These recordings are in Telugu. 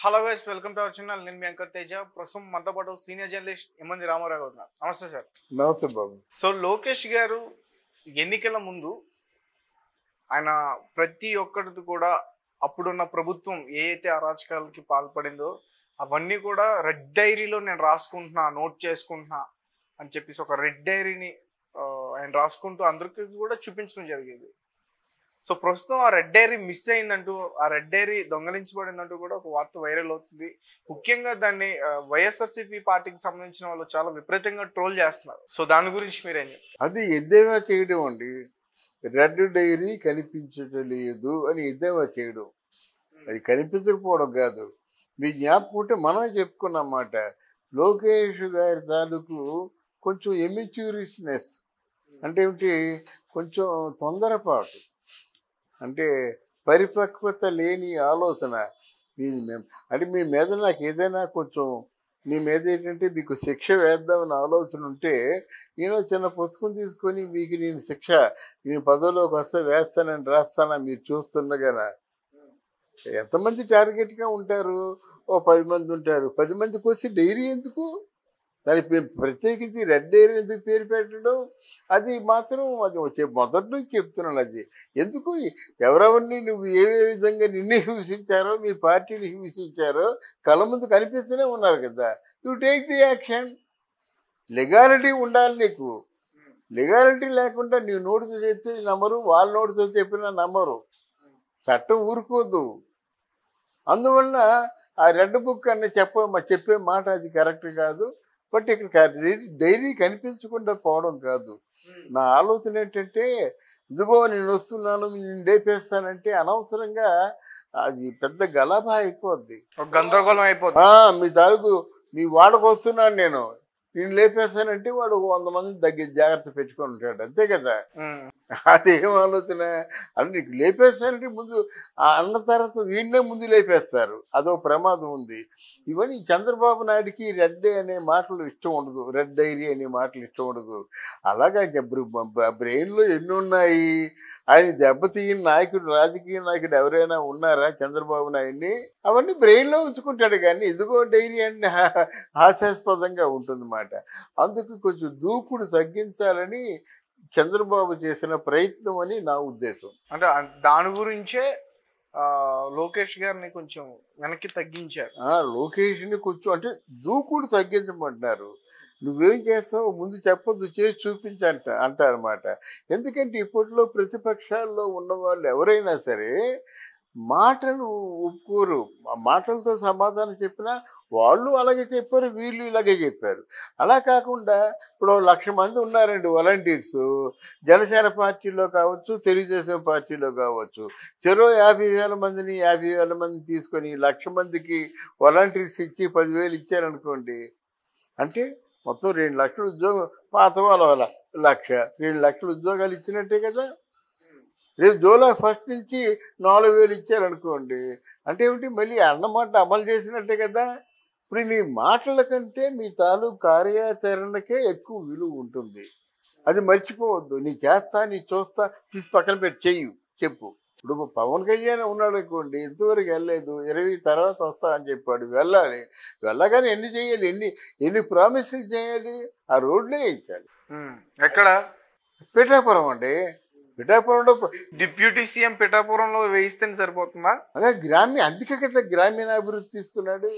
Hello guys, welcome to our channel. నేను మీ అంకర్ తేజ. ప్రస్తుతం మనతో పాటు సీనియర్ జర్నలిస్ట్ ఎమ్మంది రామారావు గారు ఉన్నారు. నమస్తే సార్. నమస్తే బాబు. సో లోకేష్ గారు ఎన్నికల ముందు ఆయన ప్రతి ఒక్కరిది కూడా అప్పుడున్న ప్రభుత్వం ఏ అయితే అరాచకాలకి పాల్పడిందో అవన్నీ కూడా రెడ్ డైరీలో నేను రాసుకుంటున్నా, నోట్ చేసుకుంటున్నా అని చెప్పేసి ఒక రెడ్ డైరీని ఆయన రాసుకుంటూ అందరికీ కూడా చూపించడం జరిగేది. సో ప్రస్తుతం ఆ రెడ్ డైరీ మిస్ అయిందంటూ, ఆ రెడ్ డైరీ దొంగలించబడిందంటూ కూడా ఒక వార్త వైరల్ అవుతుంది. ముఖ్యంగా దాన్ని వైఎస్ఆర్సీపీ పార్టీకి సంబంధించిన వాళ్ళు చాలా విపరీతంగా ట్రోల్ చేస్తున్నారు. సో దాని గురించి మీరేం చెప్తారు? అది ఎద్దేవా చేయడం అండి. రెడ్ డైరీ కనిపించలేదు అని ఎద్దేవా చేయడం, అది కనిపించకపోవడం కాదు. మీ జ్ఞాపకం ఉంటే మనమే చెప్పుకున్నమాట. లోకేష్ గారి తాలూకు కొంచెం ఎమిచ్యూరిస్నెస్ అంటే ఏమిటి, కొంచెం తొందరపాటు, అంటే పరిపక్వత లేని ఆలోచన. అంటే మీ మీద నాకు ఏదైనా కొంచెం, మీ మీద ఏంటంటే మీకు శిక్ష వేద్దామని ఆలోచన ఉంటే నేను చిన్న పుస్తకం తీసుకొని మీకు నేను శిక్ష, నేను పదవిలోకి వస్తే వేస్తానని రాస్తానా మీరు చూస్తుండగానా? ఎంతమంది టార్గెట్గా ఉంటారు? ఓ 10 మంది ఉంటారు. 10 మందికి వచ్చి డైరీ ఎందుకు? దానికి ప్రత్యేకించి రెడ్ డైరీ ఎందుకు పేరు పెట్టడం? అది మాత్రం అది మొదటి నుంచి చెప్తున్నాను. అది ఎందుకు, ఎవరెవరిని నువ్వు ఏ విధంగా నిన్ను హింసించారో, మీ పార్టీని హింసించారో కళ్ళ ముందు కనిపిస్తూనే ఉన్నారు కదా. You take the action. Legality ఉండాలి నీకు. లెగాలిటీ లేకుండా నీవు నోటితో చెప్తే నమ్మరు, వాళ్ళ నోటితో చెప్పినా నమ్మరు. చట్టం ఊరుకోదు. అందువల్ల ఆ రెడ్ బుక్ అని చెప్పే మాట అది కరెక్ట్ కాదు. బట్ ఇక్కడ డైరీ కనిపించకుండా పోవడం కాదు. నా ఆలోచన ఏంటంటే, ఇదిగో నేను వస్తున్నాను, నేను లేపేస్తానంటే అనవసరంగా అది పెద్ద గలాభా అయిపోద్ది, గందరగోళం అయిపోతుంది. మీ తాలూకు మీ వాడకు వస్తున్నాను నేను లేపేస్తానంటే వాడు 100 మందిని జాగ్రత్త పెట్టుకొని ఉంటాడు, అంతే కదా. అదేం ఆలోచన అంటే, నీకు లేపేస్తానంటే ముందు అన్న తర్వాత వీడినే ముందు లేపేస్తారు. అదో ప్రమాదం ఉంది. ఇవన్నీ చంద్రబాబు నాయుడికి రెడ్ అనే మాటలు ఇష్టం ఉండదు, రెడ్ డైరీ అనే మాటలు ఇష్టం ఉండదు. అలాగా బ్రెయిన్లో ఎన్ని ఉన్నాయి. ఆయన దెబ్బతీయని నాయకుడు, రాజకీయ నాయకుడు ఎవరైనా ఉన్నారా చంద్రబాబు నాయుడిని? అవన్నీ బ్రెయిన్లో ఉంచుకుంటాడు. కానీ ఇదిగో డైరీ అంటే హాస్యాస్పదంగా ఉంటుందన్నమాట. అందుకు కొంచెం దూకుడు తగ్గించాలని చంద్రబాబు చేసిన ప్రయత్నం అని నా ఉద్దేశం. అంటే దాని గురించే లోకేష్ గారిని కొంచెం వెనక్కి తగ్గించారు. లోకేష్ని కొంచెం అంటే దూకుడు తగ్గించమంటున్నారు. నువ్వేం చేస్తావు ముందు చెప్పొద్దు, చేసి అంటారన్నమాట. ఎందుకంటే ఇప్పట్లో ప్రతిపక్షాల్లో ఉన్న వాళ్ళు ఎవరైనా సరే మాటలు ఒప్పుకోరు. మాటలతో సమాధానం చెప్పినా వాళ్ళు అలాగే చెప్పారు, వీళ్ళు ఇలాగే చెప్పారు. అలా కాకుండా ఇప్పుడు 1,00,000 మంది ఉన్నారండి వాలంటీర్స్, జనసేన పార్టీలో కావచ్చు, తెలుగుదేశం పార్టీలో కావచ్చు. చెరో 50,000 మందిని 50,000 మందిని తీసుకొని 1,00,000 మందికి వాలంటీర్స్ ఇచ్చి 10,000 ఇచ్చారనుకోండి. అంటే మొత్తం 2 లక్షల ఉద్యోగం, పాత వాళ్ళ 1,00,000, 2 లక్షల ఉద్యోగాలు ఇచ్చినట్టే కదా. రేపు జూలై 1 నుంచి 4,000 ఇచ్చారనుకోండి. అంటే ఏమిటి, మళ్ళీ అన్నమాట అమలు చేసినట్టే కదా. ఇప్పుడు మీ మాటల కంటే మీ తాలూకు కార్యాచరణకే ఎక్కువ విలువ ఉంటుంది. అది మర్చిపోవద్దు. నీ చేస్తా, నీ చూస్తా, తీసి పక్కన పెట్టి చెయ్యు, చెప్పు. ఇప్పుడు పవన్ కళ్యాణ్ ఉన్నాడు అనుకోండి, ఇంతవరకు వెళ్ళలేదు, 20 తర్వాత వస్తా అని చెప్పాడు. వెళ్ళాలి. వెళ్ళగానే ఎన్ని చేయాలి, ఎన్ని ప్రామిసులు చేయాలి? ఆ రోడ్లే ఇచ్చాలి. ఎక్కడ? పిఠాపురం అండి. పిఠాపురంలో డిప్యూటీ సీఎం పిఠాపురంలో వేయిస్తే సరిపోతుందా? అదే అందుకే కదా గ్రామీణాభివృద్ధి తీసుకున్నాడు.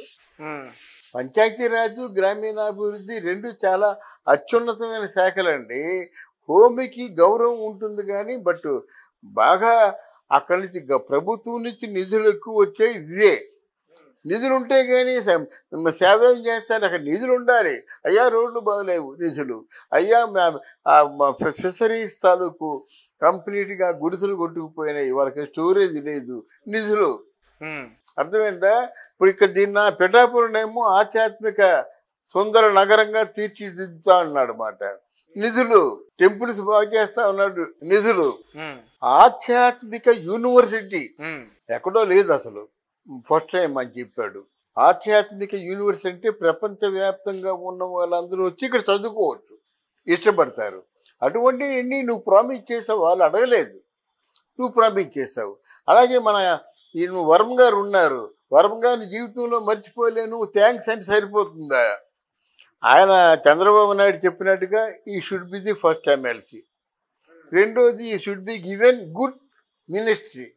పంచాయతీరాజు, గ్రామీణాభివృద్ధి రెండు చాలా అత్యున్నతమైన శాఖలండి. హోమికి గౌరవం ఉంటుంది కానీ బట్ బాగా అక్కడి నుంచి ప్రభుత్వం నుంచి నిధులు ఎక్కువ వచ్చాయి. ఇవే నిధులు ఉంటే కానీ సేవ ఏం చేస్తాడు? అక్కడ నిధులు ఉండాలి. అయ్యా రోడ్లు బాగలేవు, నిధులు. అయ్యా ఫిషరీస్ తాలూకు కంప్లీట్గా గుడిసెలు కొట్టుకుపోయినాయి, వాళ్ళకి స్టోరేజ్ లేదు, నిధులు. అర్థమైందా? ఇప్పుడు ఇక్కడ దీన్ని పిఠాపురం ఏమో ఆధ్యాత్మిక సుందర నగరంగా తీర్చిదిద్దుతా అన్నాడు మాట, నిధులు. టెంపుల్స్ బాగా చేస్తా ఉన్నాడు, నిధులు. ఆధ్యాత్మిక యూనివర్సిటీ ఎక్కడో లేదు అసలు, ఫస్ట్ టైం అని చెప్పాడు. ఆధ్యాత్మిక యూనివర్సిటీ అంటే ప్రపంచవ్యాప్తంగా ఉన్న వాళ్ళందరూ వచ్చి ఇక్కడ చదువుకోవచ్చు, ఇష్టపడతారు. అటువంటి నువ్వు ప్రామిస్ చేసావు, వాళ్ళు అడగలేదు, నువ్వు ప్రామిస్ చేసావు. అలాగే మన ఈయన వర్మ గారు ఉన్నారు, వరం గారిని జీవితంలో మర్చిపోలేను, థ్యాంక్స్ అంటే సరిపోతుందా? ఆయన చంద్రబాబు నాయుడు చెప్పినట్టుగా ఈ should be the first MLC. రెండోది ఈ should be given good ministry.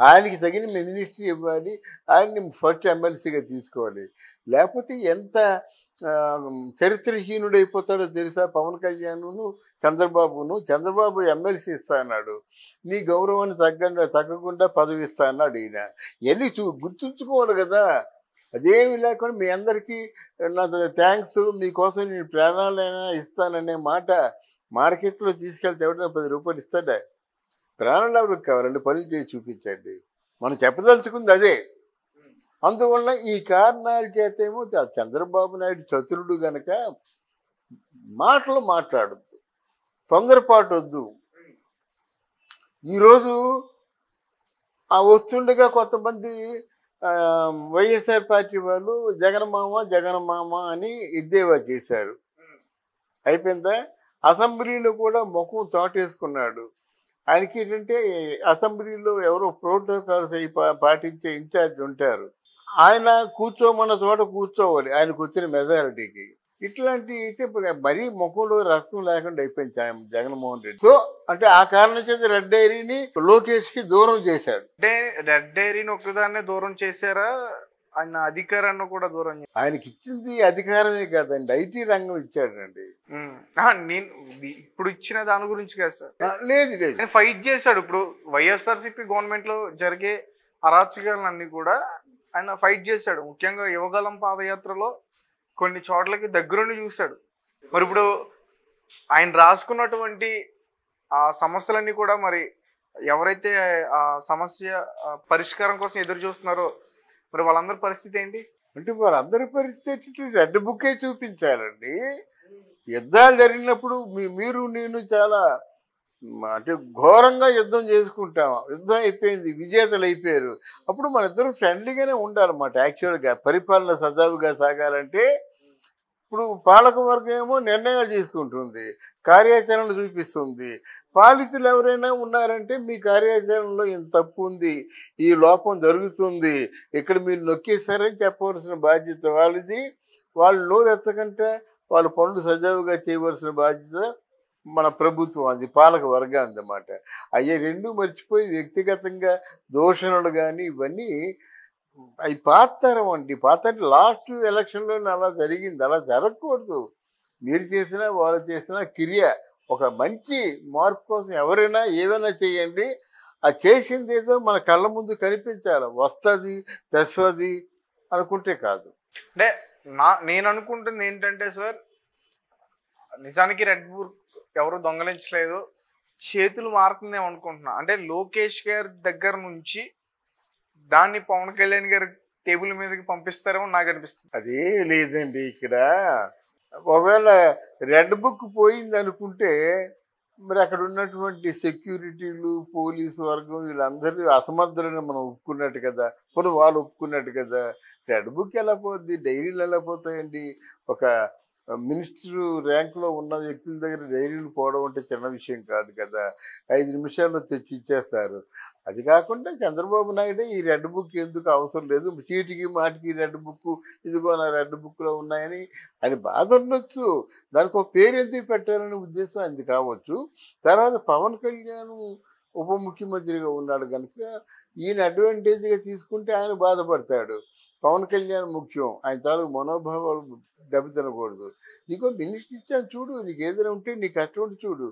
ఆయనకి తగిన మినిస్ట్రీ ఇవ్వాలి, ఆయన్ని ఫస్ట్ ఎమ్మెల్సీగా తీసుకోవాలి. లేకపోతే ఎంత చరిత్రహీనుడైపోతాడో తెలుసా పవన్ కళ్యాణ్ను చంద్రబాబు ఎమ్మెల్సీ ఇస్తా అన్నాడు, నీ గౌరవాన్ని తగ్గకుండా పదవి ఇస్తా అన్నాడు ఈయన. ఇవన్నీ గుర్తుంచుకోవాలి కదా. అదేమి లేకుండా మీ అందరికీ నా థ్యాంక్స్, మీకోసం నేను ప్రాణాలైనా ఇస్తాననే మాట మార్కెట్లో తీసుకెళ్తే ఎవరైనా 10 రూపాయలు ఇస్తాడా? ప్రాణాలు ఎవరికి కావాలండి? పనులు చేసి చూపించండి. మనం చెప్పదలుచుకుంది అదే. అందువల్ల ఈ కారణాల చేతేమో చంద్రబాబు నాయుడు చతురుడు గనక మాటలు మాట్లాడొద్దు, తొందరపాటు వద్దు. ఈరోజు ఆ వస్తుండగా కొంతమంది వైఎస్ఆర్ పార్టీ వాళ్ళు జగన్మామ అని ఎద్దేవా చేశారు. అయిపోయిందా? అసెంబ్లీలో కూడా ముఖం చాటేసుకున్నాడు. ఆయనకి ఏంటంటే అసెంబ్లీలో ఎవరో ప్రోటోకాల్స్ పాటించే ఇన్ఛార్జ్ ఉంటారు. ఆయన కూర్చోమన్న చోట కూర్చోవాలి ఆయనకు వచ్చిన మెజారిటీకి. ఇట్లాంటి మరీ ముఖంలో రసం లేకుండా అయిపోయింది జగన్మోహన్ రెడ్డి. సో అంటే ఆ కారణం చేత రెడ్ డైరీని లోకేష్ కి దూరం చేశాడు. అంటే రెడ్ డైరీని ఒక్కదాన్నే దూరం చేశారా, ఆయన అధికారాన్ని కూడా దూరం? ఆయనకి ఇచ్చింది అధికారమే కాదండి, ఐటీ రంగం ఇచ్చాడండి. నేను ఇప్పుడు ఇచ్చిన దాని గురించి కాదు సార్. లేదు ఫైట్ చేశాడు. ఇప్పుడు వైఎస్ఆర్సీపీ గవర్నమెంట్ లో జరిగే అరాచకాలన్నీ కూడా ఆయన ఫైట్ చేశాడు. ముఖ్యంగా యువగలం పాదయాత్రలో కొన్ని చోట్లకి దగ్గరుండి చూశాడు. మరి ఇప్పుడు ఆయన రాసుకున్నటువంటి ఆ సమస్యలన్నీ కూడా మరి ఎవరైతే ఆ సమస్య పరిష్కారం కోసం ఎదురు చూస్తున్నారో మరి వాళ్ళందరి పరిస్థితి ఏంటి? అంటే వాళ్ళందరి పరిస్థితి రెడ్ బుక్కే చూపించాలండి. యుద్ధాలు జరిగినప్పుడు మీరు నేను చాలా అంటే ఘోరంగా యుద్ధం చేసుకుంటాం. యుద్ధం అయిపోయింది, విజేతలు అయిపోయారు. అప్పుడు మన ఇద్దరం ఫ్రెండ్లీగానే ఉండాలన్నమాట. యాక్చువల్గా పరిపాలన సజావుగా సాగాలంటే ఇప్పుడు పాలక వర్గం ఏమో నిర్ణయాలు తీసుకుంటుంది, కార్యాచరణ చూపిస్తుంది. పాలితులు ఎవరైనా ఉన్నారంటే మీ కార్యాచరణలో ఇంత తప్పు ఉంది, ఈ లోపం జరుగుతుంది, ఇక్కడ మీరు నొక్కేశారని చెప్పవలసిన బాధ్యత వాళ్ళది. వాళ్ళు నోరెత్తకంటే వాళ్ళ పనులు సజావుగా చేయవలసిన బాధ్యత మన ప్రభుత్వం, అది పాలక వర్గం అన్నమాట. అయ్యే రెండు మర్చిపోయి వ్యక్తిగతంగా దూషణలు కానీ ఇవన్నీ అవి పాతరం అండి. పాత అంటే లాస్ట్ ఎలక్షన్లో అలా జరిగింది, అలా జరగకూడదు. మీరు చేసినా వాళ్ళు చేసినా క్రియ ఒక మంచి మార్పు కోసం ఎవరైనా ఏమైనా చేయండి, ఆ చేసింది ఏదో మన కళ్ళ ముందు కనిపించాలి. వస్తుంది తెస్తుంది అనుకుంటే కాదు. అంటే నేను అనుకుంటుంది ఏంటంటే సార్, నిజానికి రెడ్ బుక్ ఎవరు దొంగలించలేదు, చేతులు మారుతుందేమో అనుకుంటున్నా. అంటే లోకేష్ గారి దగ్గర నుంచి దాన్ని పవన్ కళ్యాణ్ గారి టేబుల్ మీదకి పంపిస్తారేమో నాకు అనిపిస్తుంది. అదే లేదండి, ఇక్కడ ఒకవేళ రెడ్ బుక్ పోయింది అనుకుంటే మరి అక్కడ ఉన్నటువంటి సెక్యూరిటీలు పోలీసు వర్గం వీళ్ళందరూ అసమర్థులని మనం ఒప్పుకున్నట్టు కదా, ఇప్పుడు వాళ్ళు ఒప్పుకున్నట్టు కదా. రెడ్ బుక్ ఎలా పోద్ది, డైరీలు ఎలా పోతాయండి? ఒక మినిస్టర్ ర్యాంకులో ఉన్న వ్యక్తుల దగ్గర డైరీలు పోవడం అంటే చిన్న విషయం కాదు కదా. 5 నిమిషాల్లో తెచ్చి ఇచ్చేస్తారు. అది కాకుండా చంద్రబాబు నాయుడే ఈ రెడ్ బుక్ ఎందుకు అవసరం లేదు, చీటికి మాటికి రెడ్ బుక్, ఇదిగో నా రెడ్ బుక్లో ఉన్నాయని ఆయన బాధ ఉండొచ్చు. దానికి ఒక పేరు ఎందుకు పెట్టాలనే ఉద్దేశం ఆయనది కావచ్చు. తర్వాత పవన్ కళ్యాణ్ ఉప ముఖ్యమంత్రిగా ఉన్నాడు కనుక ఈయన అడ్వాంటేజ్గా తీసుకుంటే ఆయన బాధపడతాడు. పవన్ కళ్యాణ్ ముఖ్యం, ఆయన తాలూకు మనోభావాలు దెబ్బతినకూడదు. నీకో మినిస్టర్ ఇచ్చాను చూడు, నీకు ఏదైనా ఉంటే నీ కష్టం ఉంటే చూడు,